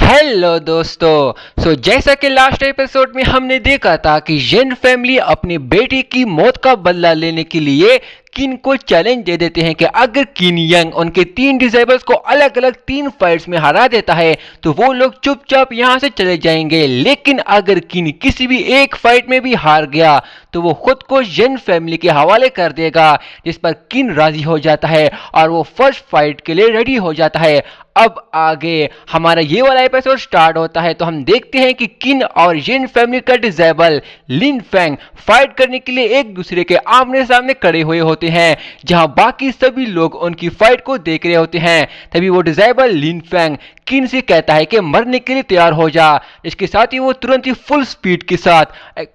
Hello दोस्तों। जैसा कि लास्ट एपिसोड में हमने देखा था कि जेन फैमिली अपनी बेटी की मौत का बदला लेने के लिए किन को चैलेंज दे देते हैं कि अगर किन यंग उनके 3 डिसेबल्स को अलग अलग 3 फाइट्स में हरा देता है तो वो लोग चुपचाप यहां से चले जाएंगे। लेकिन अगर किन किसी भी एक फाइट में भी हार गया तो वो खुद को जेन फैमिली के हवाले कर देगा, जिस पर किन राजी हो जाता है और वो फर्स्ट फाइट के लिए रेडी हो जाता है। अब आगे हमारा ये वाला एपिसोड स्टार्ट होता है तो हम देखते हैं कि किन और जेन फैमिली का डिसेबल लिन फेंग फाइट करने के लिए एक दूसरे के आमने सामने खड़े हुए होते हैं, जहां बाकी सभी लोग उनकी फाइट को देख रहे होते हैं। तभी वो डिसेबल लिन फेंग किन से कहता है कि मरने के लिए तैयार हो जा। इसके साथ ही वो तुरंत ही फुल स्पीड के साथ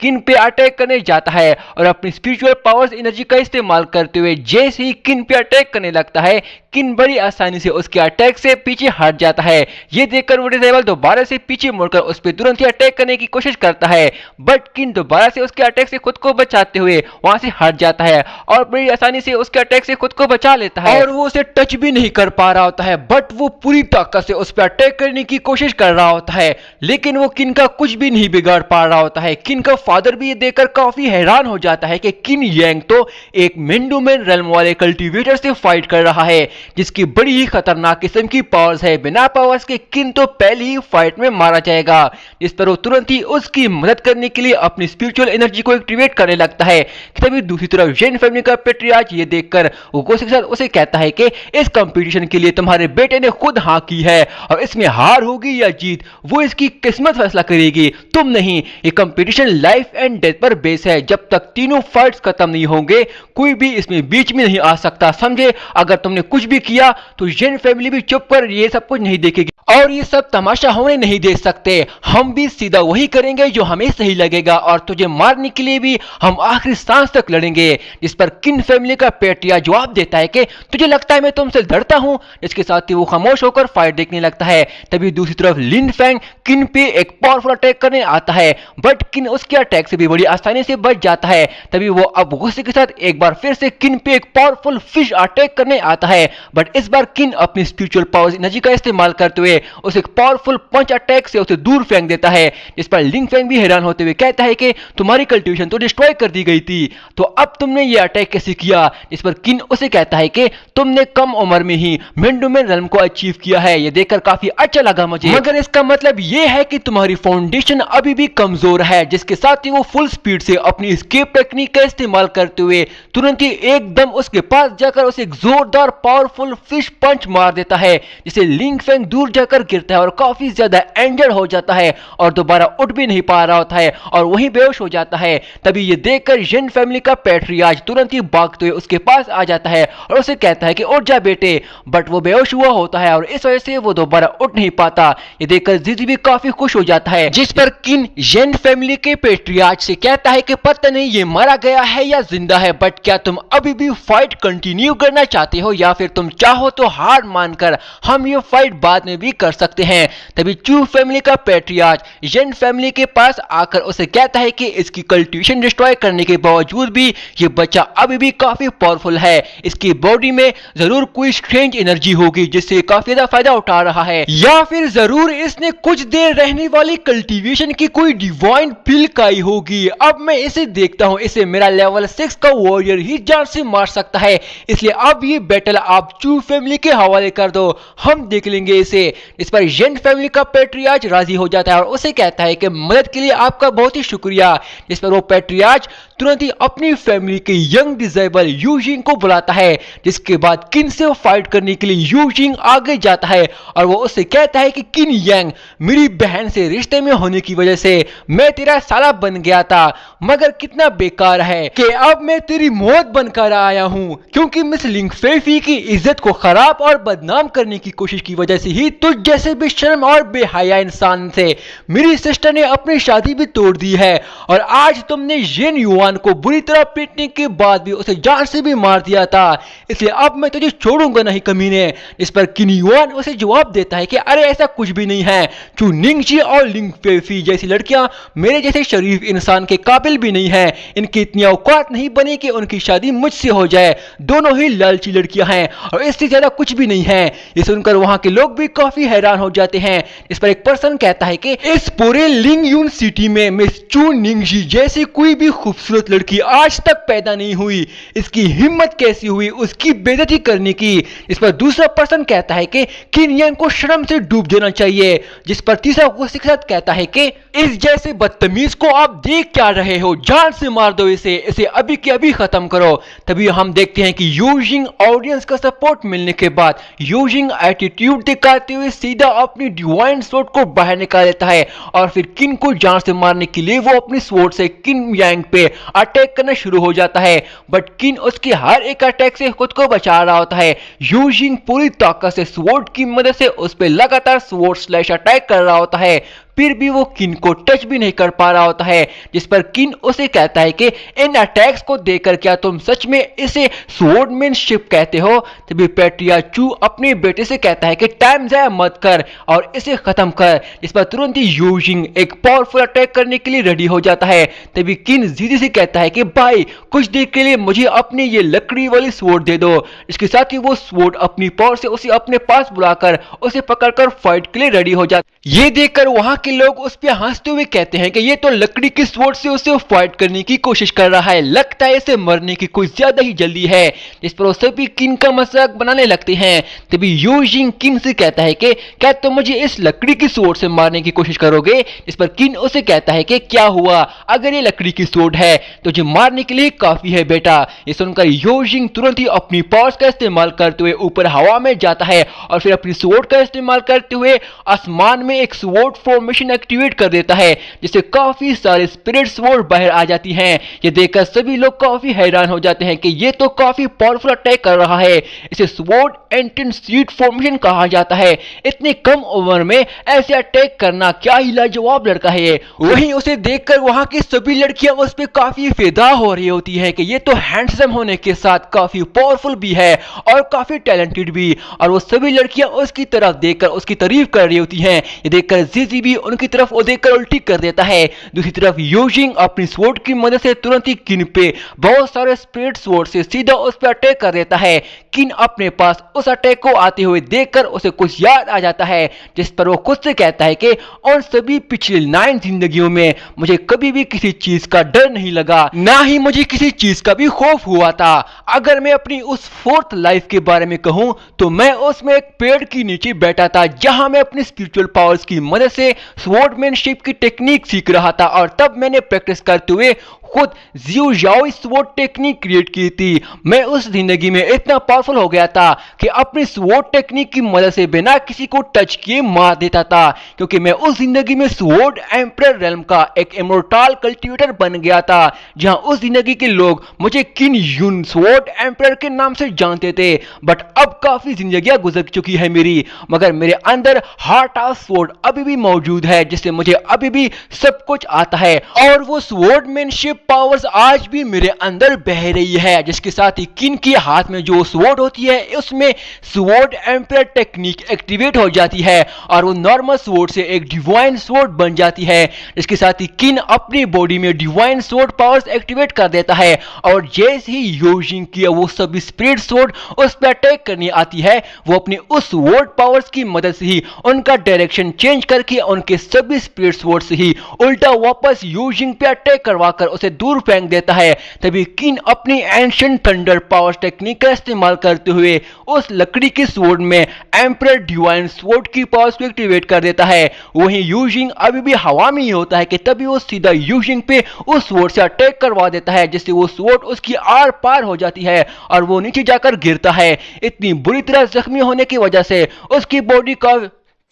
किन पे अटैक करने जाता है और अपनी स्पिरिचुअल पावर्स एनर्जी का इस्तेमाल करते हुए जैसे ही किन पे अटैक करने लगता है, किन बड़ी आसानी से उसके अटैक से पीछे हट जाता है। ये देखकर वो डिसेबल दोबारा से पीछे मुड़कर उस पर तुरंत ही अटैक करने की कोशिश करता है, बट किन दोबारा से उसके अटैक से खुद को बचाते हुए वहां से हट जाता है और बड़ी आसानी से उसके अटैक से खुद को बचा लेता है और वो उसे टच भी नहीं कर पा रहा होता है, बट वो पूरी ताकत से उस पर अटैक करने की कोशिश कर रहा होता है। लेकिन वो किन का कुछ भी नहीं बिगाड़ पा रहा होता है। किन का फादर भी ये देखकर काफी हैरान हो जाता है कि किन यांग तो एक मेंडोमेन रेल्म वाले कल्टीवेटर से फाइट कर रहा है, जिसकी बड़ी ही खतरनाक किस्म की पावर्स है। बिना पावर्स के किन तो पहले ही फाइट में मारा जाएगा, जिस पर वो तुरंत ही उसकी मदद करने के लिए अपनी स्पिरिचुअल एनर्जी को एक्टिवेट करने लगता है। तभी दूसरी तरफ जेन फैमिली का पेट्रियार्च ये देखकर उगोस के साथ उसे कहता है कि इस कंपटीशन के लिए तुम्हारे बेटे ने खुद हाँ की है और इसमें हार होगी या जीत वो इसकी किस्मत फैसला करेगी, तुम नहीं। ये कंपटीशन लाइफ एंड डेथ पर बेस है। जब तक तीनों फाइट्स खत्म नहीं होंगे कोई भी इसमें बीच में नहीं आ सकता, समझे। अगर तुमने कुछ भी किया तो जेन फैमिली भी चुप कर ये सब कुछ नहीं देखेगी और ये सब तमाशा होने नहीं दे सकते। हम भी सीधा वही करेंगे जो हमें सही लगेगा और तुझे मारने के लिए भी हम आखिरी सांस तक लड़ेंगे। जिस पर किन फैमिली का पेट्रिया जवाब देता है कि तुझे लगता है मैं तुमसे डरता हूं। इसके साथ ही वो खामोश होकर फाइट देखने लगता है। तभी दूसरी तरफ लिन फेंग किन पे एक पावरफुल अटैक करने आता है, बट किन उसके अटैक से भी बड़ी आसानी से बच जाता है। तभी वो अब गुस्से के साथ एक बार फिर से किन पे एक पावरफुल फिश अटैक करने आता है, बट इस बार किन अपनी स्पिरिचुअल पावर्स एनर्जी का इस्तेमाल करते हुए उसे एक पावरफुल पंच अटैक से उसे दूर फेंक देता है। इस पर लिन फेंग भी हैरान होते हुए कहता है कि तुम्हारी कल्टीवेशन तो डिस्ट्रॉय कर दी गई थी, तो अब तुमने ये अटैक कैसे किया। इस पर किन उसे कहता है कि तुमने कम उम्र में ही मेंडोमेन रेल्म को अचीव किया है। ये देखकर काफी अच्छा लगा मुझे, मगर इसका मतलब ये है कि तुम्हारी फाउंडेशन अभी भी कमजोर है। जिसके साथ ही वो फुल स्पीड से अपनी एस्केप टेक्निक का इस्तेमाल करते हुए तुरंत ही एकदम उसके पास जाकर उसे एक जोरदार पावरफुल फिश पंच मार देता है, जिसे लिन फेंग दूर जाकर गिरता है और काफी ज्यादा इंजर्ड हो जाता है और दोबारा उठ भी नहीं पा रहा होता है और वहीं बेहोश हो जाता है। तभी ये देखकर जेन फैमिली का पेट्रियार्च तुरंत ही भागते हुए उसके पास आ जाता है और उसे कहता है कि उठ जा बेटे, बट वो बेहोश हुआ होता है और इस वजह से वो दोबारा उठ नहीं पाता। ये देखकर जीजी भी काफी खुश हो जाता है, जिस पर किन जेन फैमिली के पेट्रियार्च से कहता है कि पता नहीं ये मारा गया है या जिंदा है, बट क्या तुम अभी भी फाइट कंटिन्यू करना चाहते हो या फिर तुम चाहो तो हार मानकर हम ये फाइट बाद में भी कर सकते हैं। तभी चू फैमिली का पेट्रियार्च जेन फैमिली के पास आकर उसे कहता है कि इसकी कल्टीवेशन डिस्ट्रॉय करने के बावजूद भी ये बच्चा अभी भी काफी पावरफुल है। इसकी बॉडी में जरूर कोई स्ट्रेंज एनर्जी होगी जिससे काफी ज्यादा फायदा उठा रहा है, या फिर जरूर इसने कुछ देर रहने वाली कल्टीवेशन की कोई डिवाइन पिल खाई होगी। अब मैं इसे देखता हूं, इसे मेरा लेवल 6 का वॉरियर ही जान से मार सकता है, इसलिए अब ये बैटल आप चू फैमिली के हवाले कर दो, हम देख लेंगे इसे। इस पर जेन फैमिली का पेट्रियार्च राजी हो जाता है और उसे कहता है कि मदद के लिए आपका बहुत ही शुक्रिया। जिस पर वो पेट्रियार्च तुरंत ही अपनी फैमिली के यंग डिसेबल यूजिंग को बुलाता है, जिसके बाद किन से फाइट करने के लिए यूजिंग आगे जाता है और वो उससे कहता है कि किन यांग मेरी बहन से रिश्ते में होने की वजह से मैं तेरा साला बन गया था, मगर कितना बेकार है कि अब मैं तेरी मौत बनकर आया हूं, क्योंकि मिस लिंग फेफी की इज्जत को खराब और बदनाम करने की कोशिश की वजह से ही तुझ जैसे बेशर्म और बेहया इंसान से मेरी सिस्टर ने अपनी शादी भी तोड़ दी है और आज तुमने जेन युआन युआन को बुरी तरह पीटने के बाद भी उसे जान से भी मार दिया था, इसलिए अब मैं तुझे छोड़ूंगा नहीं कमीने। इस पर किन युआन उसे जवाब देता है कि अरे ऐसा कुछ भी नहीं है, चू निंगजी और लिंग फेफी जैसी लड़कियां मेरे जैसे शरीफ इंसान के काबिल भी नहीं है, इनकी इतनी औकात नहीं बनी कि उनकी शादी मुझसे हो जाए, दोनों ही लालची लड़कियां हैं और इससे ज्यादा कुछ भी नहीं है। ये सुनकर वहां के लोग भी काफी हैरान हो जाते हैं। इस पर एक पर्सन कहता है कि इस पूरे लिंग यून सिटी में मिस चू निंगजी जैसी कोई भी खूबसूरत लड़की आज तक पैदा नहीं हुई, इसकी हिम्मत कैसी हुई उसकी बेइज्जती करने की। इस पर दूसरा पर्सन कहता है कि किन यांग को शर्म से डूब जाना चाहिए, जिस पर तीसरा गुस्से के साथ कहता है कि इस जैसे बदतमीज को आप देख क्या रहे हो, जान से मार दो इसे अभी के अभी खत्म करो। तभी हम देखते हैं कि यूजिंग ऑडियंस का सपोर्ट मिलने के बाद यूजिंग एटीट्यूड दिखाते हुए सीधा अपनी डिवाइन स्वॉर्ड को बाहर निकाल देता है और फिर किन को जान से मारने के लिए वो अपनी स्वॉर्ड से किन यांग पे अटैक करना शुरू हो जाता है, बट किन उसके हर एक अटैक से खुद को बचा रहा होता है। यूजिंग पूरी ताकत से स्वॉर्ड की मदद से उस पर लगातार स्वॉर्ड स्लैश अटैक कर रहा होता है, फिर भी वो किन को टच भी नहीं कर पा रहा होता है। जिस पर किन उसे कहता है कि इन अटैक्स को देखकर क्या तुम सच में इसे स्वॉर्डमैनशिप कहते हो। तभी पेट्रिया चू अपने बेटे से कहता है कि टाइम जाया मत कर और इसे खत्म कर। इस पर तुरंत ही यूजिंग एक पावरफुल अटैक करने के लिए रेडी हो जाता है। तभी किन जीजी से कहता है कि भाई कुछ देर के लिए मुझे अपनी ये लकड़ी वाली स्वॉर्ड दे दो। इसके साथ ही वो स्वॉर्ड अपनी पावर से उसे अपने पास बुलाकर उसे पकड़कर फाइट के लिए रेडी हो जाता है। ये देखकर वहां के लोग उस पर हंसते हुए कहते हैं कि ये तो लकड़ी की स्वॉर्ड से उसे फाइट करने की कोशिश कर रहा है, लगता है इसे मरने की कोई ज्यादा ही जल्दी है। इस पर वो सभी किन का मजाक बनाने लगते हैं। तभी यूजिंग किन से कहता है कि क्या तुम मुझे इस लकड़ी की स्वॉर्ड से मारने की कोशिश करोगे। इस पर किन उसे कहता है कि क्या हुआ, अगर ये लकड़ी की स्वॉर्ड है तो तुझे मारने के लिए काफी है बेटा। ये सुनकर यूजिंग तुरंत ही अपनी पावर्स का इस्तेमाल करते हुए ऊपर हवा में जाता है और फिर अपनी स्वॉर्ड का इस्तेमाल करते हुए आसमान में एक स्वॉर्ड फॉर्मेशन एक्टिवेट कर देता है, जिससे काफी सारे स्पिरिट स्वॉर्ड बाहर आ जाती हैं। ये देखकर सभी लोग काफी हैरान हो जाते हैं कि ये तो काफी पावरफुल अटैक कर रहा है, इसे स्वॉर्ड एंटेंसीड फॉर्मेशन कहा जाता है। इतनी कम उम्र में ऐसे अटैक करना क्या ही लाजवाब लड़का है। वहीं उसे देखकर वहां की सभी लड़कियां उस पर काफी फिदा हो रही होती है कि ये तो हैंडसम होने के साथ काफी पावरफुल भी है और काफी टैलेंटेड भी, और वो सभी लड़कियां उसकी तरफ देखकर उसकी तारीफ कर रही होती हैं। ये देखकर जीजी भी उनकी तरफ देखकर उल्टी कर देता है। दूसरी तरफ यूजिंग अपनी स्वॉर्ड की मदद से तुरंत ही किन पे बहुत सारे स्पिरिट स्वॉर्ड से सीधा उस पर अटैक कर देता है। किन अपने पास उस अटैक को आते हुए देखकर उसे कुछ याद आ जाता है, जिस पर वो खुद से कहता है कि और सभी पिछली 9 जिंदगियों में मुझे कभी भी किसी चीज का डर नहीं लगा, ना ही मुझे किसी चीज का भी खौफ हुआ था। अगर मैं अपनी उस 4th लाइफ के बारे में कहूं तो मैं उसमें एक पेड़ के नीचे बैठा था, जहां मैं अपनी स्पिरिचुअल पावर्स की मदद से स्वॉर्डमैनशिप की टेक्निक सीख रहा था, और तब मैंने प्रैक्टिस करते हुए खुद जियो जाओ स्वॉर्ड टेक्निक क्रिएट की थी। मैं उस जिंदगी में इतना पावरफुल हो गया था कि अपनी स्वॉर्ड टेक्निक की मदद से बिना किसी को टच किए मार देता था, क्योंकि मैं उस जिंदगी में स्वॉर्ड एम्परर रेल्म का एक इमोर्टल कल्टिवेटर बन गया था, जहां उस जिंदगी के लोग मुझे किन यून स्वॉर्ड एम्परर के नाम से जानते थे। बट अब काफी जिंदगियां गुजर चुकी है मेरी, मगर मेरे अंदर हार्ट ऑफ स्वॉर्ड अभी भी मौजूद है, जिससे मुझे अभी भी सब कुछ आता है, और वो स्वॉर्डमैनशिप पावर्स आज भी मेरे अंदर बह रही है। जिसके साथ ही किन के हाथ में जो स्वॉर्ड होती है उसमें स्वॉर्ड एम्परर टेक्निक एक्टिवेट हो जाती है और वो नॉर्मल स्वॉर्ड से एक डिवाइन स्वॉर्ड बन जाती है। इसके साथ ही किन अपनी बॉडी में डिवाइन स्वॉर्ड पावर्स एक्टिवेट कर देता है, और जैसे ही यूजिंग किया वो सभी स्पिरिट स्वॉर्ड उस पर अटैक करने आती है, वो अपनी उस स्वॉर्ड पावर्स की मदद से ही उनका डायरेक्शन चेंज करके उनके सभी स्पिरिट स्वॉर्ड से ही उल्टा वापस यूजिंग पे अटैक करवाकर उसे दूर फेंक देता है। तभी किन अपनी एंशिएंट थंडर पावर टेक्निक का इस्तेमाल करते हुए उस लकड़ी की स्वॉर्ड में एम्परर डिवाइन स्वॉर्ड की पावर्स को एक्टिवेट कर देता है। वहीं यूजिंग अभी भी हवा में ही होता है कि तभी वो सीधा यूजिंग पे उस स्वॉर्ड से अटैक करवा देता है, जिससे वो स्वॉर्ड उसकी आर पार हो जाती है और वो नीचे जाकर गिरता है। इतनी बुरी तरह जख्मी होने की वजह से उसकी बॉडी का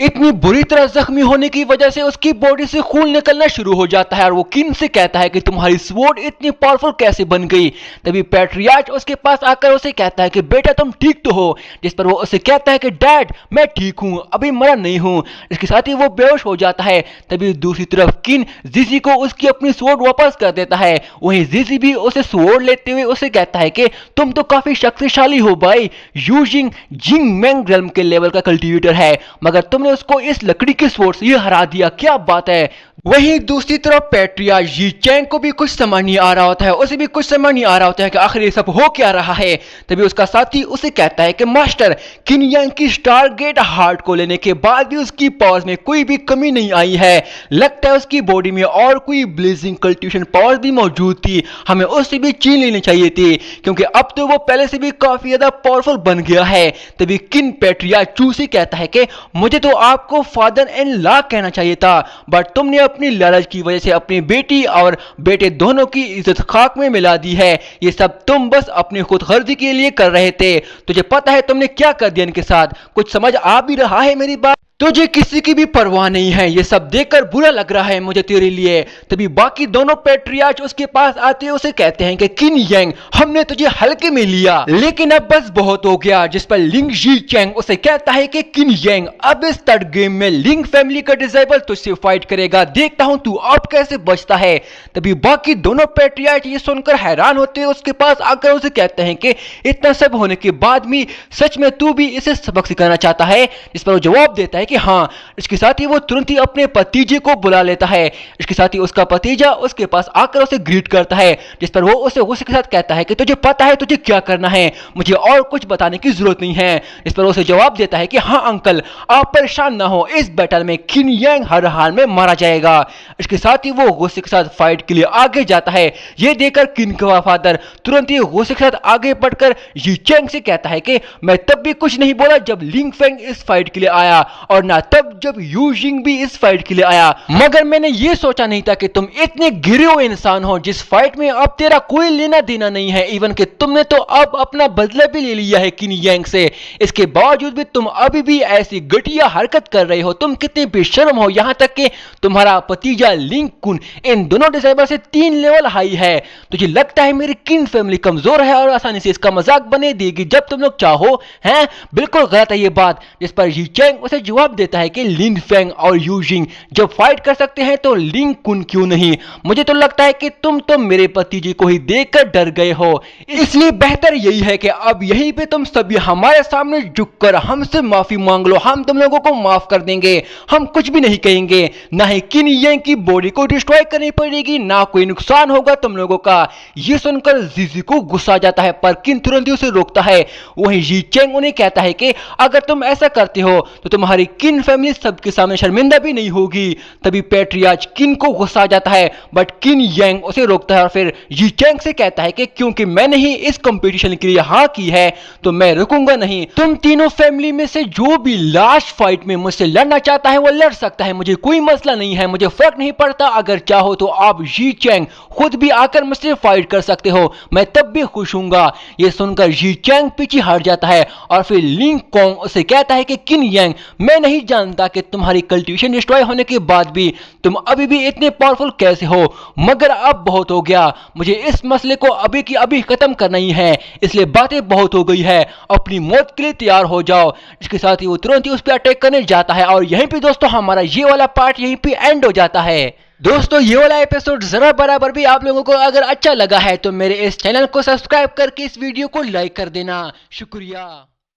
इतनी बुरी तरह जख्मी होने की वजह से उसकी बॉडी से खून निकलना शुरू हो जाता है और वो किन से कहता है कि तुम्हारी स्वॉर्ड इतनी पावरफुल कैसे बन गई। तभी पैट्रियार्च उसके पास आकर उसे कहता है कि बेटा तुम ठीक तो हो, जिस पर वो उसे कहता है कि डैड मैं ठीक हूं, अभी मरा नहीं हूं। इसके साथ ही वो बेहोश हो जाता है। तभी दूसरी तरफ किन जीजी को उसकी अपनी स्वॉर्ड वापस कर देता है। वहीं जीजी भी उसे स्वॉर्ड लेते हुए उसे कहता है कि तुम तो काफी शक्तिशाली हो भाई, यूजिंग जिंग मैंग रेल्म के लेवल का कल्टीवेटर है, मगर तुमने उसको इस लकड़ी के स्वॉर्ड से हरा दिया, क्या बात है। वहीं दूसरी तरफ पैट्रियार्च जी चैंग को भी कुछ समझ नहीं आ रहा होता है, उसे भी कुछ समझ नहीं आ रहा होता है कि आखिर ये सब हो क्या रहा है। तभी उसका साथी उसे कहता है कि मास्टर, किन यांग की स्टारगेट हार्ट को लेने के बाद भी उसकी पावर्स में कोई भी कमी नहीं आई है। लगता है उसकी बॉडी में और कोई ब्लेजिंग कल्टिवेशन पावर्स भी मौजूद थी, हमें उससे भी छीन लेनी चाहिए थी, क्योंकि अब तो वो पहले से भी काफी ज्यादा पावरफुल बन गया है। तभी किन पैट्रियार्च चू से कहता है कि मुझे तो आपको फादर एंड लॉ कहना चाहिए था, बट तुमने अपनी लालच की वजह से अपनी बेटी और बेटे दोनों की इज्जत खाक में मिला दी है। ये सब तुम बस अपनी खुदगर्जी के लिए कर रहे थे। तुझे पता है तुमने क्या कर दिया इनके साथ? कुछ समझ आ भी रहा है मेरी बात? तुझे किसी की भी परवाह नहीं है, ये सब देखकर बुरा लग रहा है मुझे तेरे लिए। तभी बाकी दोनों पैट्रियार्च उसके पास आते हैं, उसे कहते हैं कि किन यांग हमने तुझे हल्के में लिया, लेकिन अब बस बहुत हो गया। जिस पर लिंग जी चैंग उसे कहता है कि किन यांग अब इस थर्ड गेम में लिंग फैमिली का डिसेबल तुझसे फाइट करेगा, देखता हूं तू अब कैसे बचता है। तभी बाकी दोनों पैट्रियार्च ये सुनकर हैरान होते हैं, उसके पास आकर उसे कहते हैं कि इतना सब होने के बाद भी सच में तू भी इसे सबक सिखाना चाहता है? इस पर वो जवाब देता है कि हाँ। इसके साथ ही वो तुरंत ही अपने भतीजे को बुला लेता है। इसके साथ ही उसका भतीजा उसके पास आकर उसे ग्रीट करता है, जिस पर वो उसे गुस्से के साथ कहता है कि तुझे पता है तुझे क्या करना है, मुझे और कुछ बताने की जरूरत नहीं है। इस पर उसे जवाब देता है कि हाँ अंकल, आप परेशान ना हो, इस बैटल में किन यांग हर हाल में मारा जाएगा। इसके साथ ही वो गुस्से के साथ फाइट के लिए आगे जाता है। यह देखकर किन का फादर तुरंत ही गुस्से के साथ आगे बढ़कर जी चैंग से कहता है कि मैं तब भी कुछ नहीं बोला जब लिंग फेंग इस फाइट के लिए आया, और ना तब जब यू जिंग भी इस फाइट के लिए आया, मगर मैंने ये सोचा नहीं था कि तुम इतने गिरे हुए इंसान हो जिस फाइट में अब तेरा कोई लेना देना नहीं है। इवन कि तुमने तो अब अपना बदला भी ले लिया है किन यांग से, इसके बावजूद भी तुम अभी भी ऐसी घटिया हरकत कर रहे हो। तुम कितने बेशर्म हो, यहां तक कि तुम्हारा भतीजा लिंग कुन इन दोनों डिसेबल से 3 लेवल हाई है। तुझे लगता है मेरी किन फैमिली कमजोर है और आसानी से इसका मजाक बने देगी जब तुम लोग चाहो हैं? बिल्कुल गलत है ये बात। जिस पर जी चैंग उसे जवाब देता है कि लिन फेंग और यू जिंग जब फाइट कर सकते हैं तो लिंग कुन क्यों नहीं? मुझे तो लगता है कि तुम तो मेरे भतीजे को ही देखकर डर गए हो, इसलिए बेहतर यही है कि अब यहीं पे तुम सभी हमारे सामने झुककर हमसे माफी मांग लो, हम तुम लोगों को माफ कर देंगे, हम कुछ भी नहीं कहेंगे, ना ही किन यांग की बॉडी को डिस्ट्रॉय करनी पड़ेगी, ना कोई नुकसान होगा तुम लोगों का। यह सुनकर जीजी को गुस्सा आ जाता है, पर किन तुरंत ही उसे रोकता है। वहीं जी चैंग उन्हें कहता है कि अगर तुम ऐसा करते हो तो तुम्हारी किन फैमिली सबके सामने शर्मिंदा भी नहीं होगी। तभी पैट्रियार्च किन को गुस्सा आ जाता है, बट किन यांग उसे रोकता है और फिर जी चैंग से कहता है कि क्योंकि मैंने ही इस कंपटीशन के लिए हाँ की है तो मैं रुकूंगा नहीं। तुम तीनों फैमिली में से जो भी लास्ट फाइट में मुझसे लड़ना चाहता है वो लड़ सकता है, मुझे कोई मसला नहीं है, मुझे फर्क नहीं पड़ता। अगर चाहो तो आप जी चैंग खुद भी आकर मुझसे फाइट कर सकते हो, मैं तब भी खुश हूंगा। यह सुनकर जी चैंग पीछे हट जाता है और फिर लिंग कोंग उसे कहता है कि किन यांग, मैं नहीं जानता कि तुम्हारी कल्टीवेशन डिस्ट्रॉय होने के बाद भी तुम अभी भी इतने पावरफुल कैसे हो, मगर अब बहुत हो गया, मुझे इस मसले को अभी की अभी खत्म करना ही है, इसलिए बातें बहुत हो गई है, अपनी मौत के लिए तैयार हो जाओ। इसके साथ ही वो तुरंत ही उस पर अटैक करने जाता है और यहीं पे दोस्तों हमारा ये वाला पार्ट यहीं पे एंड हो जाता है। दोस्तों ये वाला एपिसोड जरा बराबर भी आप लोगों को अगर अच्छा लगा है तो मेरे इस चैनल को सब्सक्राइब करके इस वीडियो को लाइक कर देना। शुक्रिया।